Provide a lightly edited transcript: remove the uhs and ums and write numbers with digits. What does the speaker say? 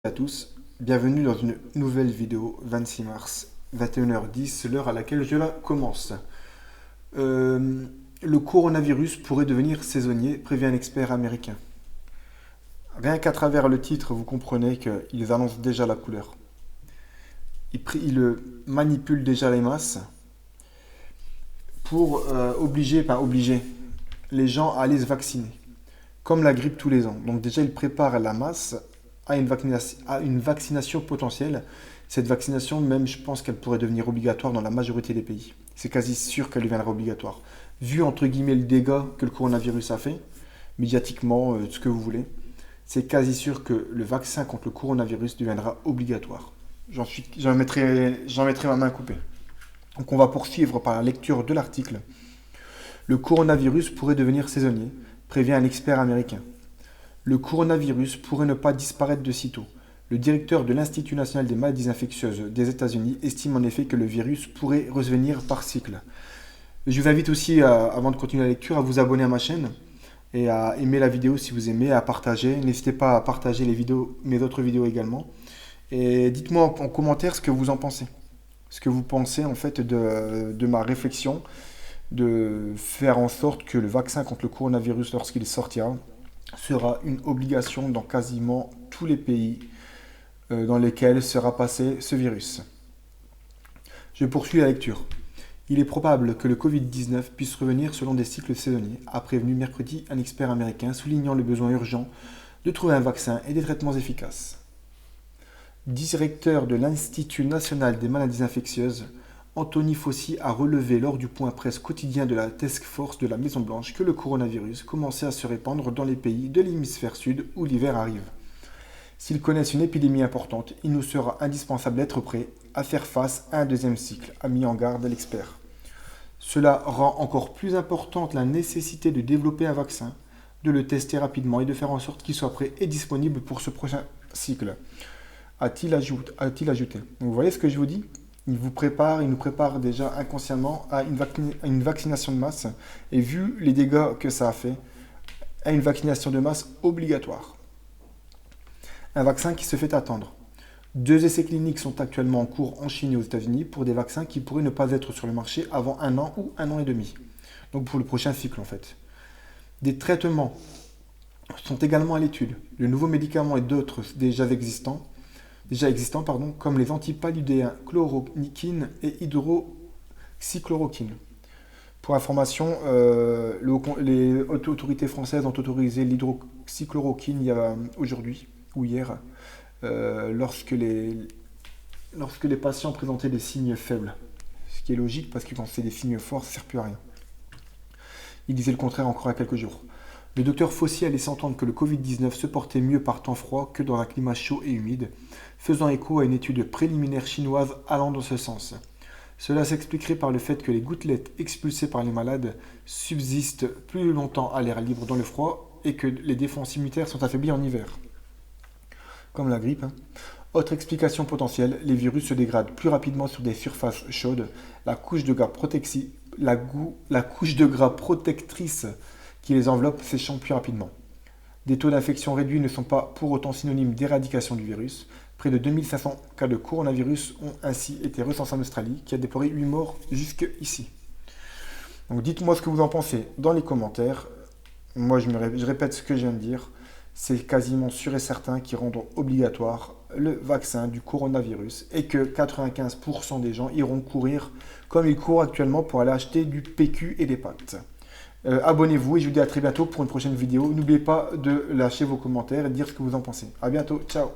À tous, bienvenue dans une nouvelle vidéo, 26 mars, 21h10, c'est l'heure à laquelle je la commence. Le coronavirus pourrait devenir saisonnier, prévient un expert américain. Rien qu'à travers le titre, vous comprenez qu'ils annoncent déjà la couleur. Ils manipulent déjà les masses pour obliger les gens à aller se vacciner, comme la grippe tous les ans. Donc déjà, ils préparent la masse à une vaccination potentielle. Cette vaccination, même, je pense qu'elle pourrait devenir obligatoire dans la majorité des pays. C'est quasi sûr qu'elle deviendra obligatoire. Vu, entre guillemets, le dégât que le coronavirus a fait, médiatiquement, ce que vous voulez, c'est quasi sûr que le vaccin contre le coronavirus deviendra obligatoire. J'en mettrai ma main coupée. Donc on va poursuivre par la lecture de l'article. Le coronavirus pourrait devenir saisonnier, prévient un expert américain. Le coronavirus pourrait ne pas disparaître de sitôt. Le directeur de l'Institut national des maladies infectieuses des États-Unis estime en effet que le virus pourrait revenir par cycle. Je vous invite aussi, avant de continuer la lecture, à vous abonner à ma chaîne et à aimer la vidéo si vous aimez, à partager. N'hésitez pas à partager mes autres vidéos également. Et dites-moi en commentaire ce que vous en pensez. Ce que vous pensez en fait de ma réflexion de faire en sorte que le vaccin contre le coronavirus, lorsqu'il sortira, sera une obligation dans quasiment tous les pays dans lesquels sera passé ce virus. Je poursuis la lecture. Il est probable que le Covid-19 puisse revenir selon des cycles saisonniers, a prévenu mercredi un expert américain, soulignant le besoin urgent de trouver un vaccin et des traitements efficaces. Directeur de l'Institut national des maladies infectieuses, Anthony Fauci a relevé lors du point presse quotidien de la Task Force de la Maison-Blanche que le coronavirus commençait à se répandre dans les pays de l'hémisphère sud où l'hiver arrive. S'ils connaissent une épidémie importante, il nous sera indispensable d'être prêts à faire face à un deuxième cycle, a mis en garde l'expert. Cela rend encore plus importante la nécessité de développer un vaccin, de le tester rapidement et de faire en sorte qu'il soit prêt et disponible pour ce prochain cycle, a-t-il ajouté. Donc, vous voyez ce que je vous dis ? Il nous prépare déjà inconsciemment à une vaccination de masse, et vu les dégâts que ça a fait, à une vaccination de masse obligatoire. Un vaccin qui se fait attendre. 2 essais cliniques sont actuellement en cours en Chine et aux États-Unis pour des vaccins qui pourraient ne pas être sur le marché avant 1 an ou 1 an et demi. Donc pour le prochain cycle en fait. Des traitements sont également à l'étude. De nouveaux médicaments et d'autres déjà existants, comme les antipaludéens chloroquine et hydroxychloroquine. Pour information, les autorités françaises ont autorisé l'hydroxychloroquine aujourd'hui ou hier, lorsque les patients présentaient des signes faibles. Ce qui est logique parce que quand c'est des signes forts, ça ne sert plus à rien. Il disait le contraire encore il y a quelques jours. Le docteur Fauci a laissé entendre que le Covid-19 se portait mieux par temps froid que dans un climat chaud et humide, faisant écho à une étude préliminaire chinoise allant dans ce sens. Cela s'expliquerait par le fait que les gouttelettes expulsées par les malades subsistent plus longtemps à l'air libre dans le froid et que les défenses immunitaires sont affaiblies en hiver. Comme la grippe. Autre explication potentielle, les virus se dégradent plus rapidement sur des surfaces chaudes. La couche de gras protectrice qui les enveloppe s'échappe plus rapidement. Des taux d'infection réduits ne sont pas pour autant synonymes d'éradication du virus. Près de 2500 cas de coronavirus ont ainsi été recensés en Australie, qui a déploré 8 morts jusqu'ici. Donc dites-moi ce que vous en pensez dans les commentaires. Moi je répète ce que je viens de dire. C'est quasiment sûr et certain qu'ils rendront obligatoire le vaccin du coronavirus et que 95% des gens iront courir comme ils courent actuellement pour aller acheter du PQ et des pâtes. Abonnez-vous et je vous dis à très bientôt pour une prochaine vidéo. N'oubliez pas de lâcher vos commentaires et de dire ce que vous en pensez. A bientôt, ciao.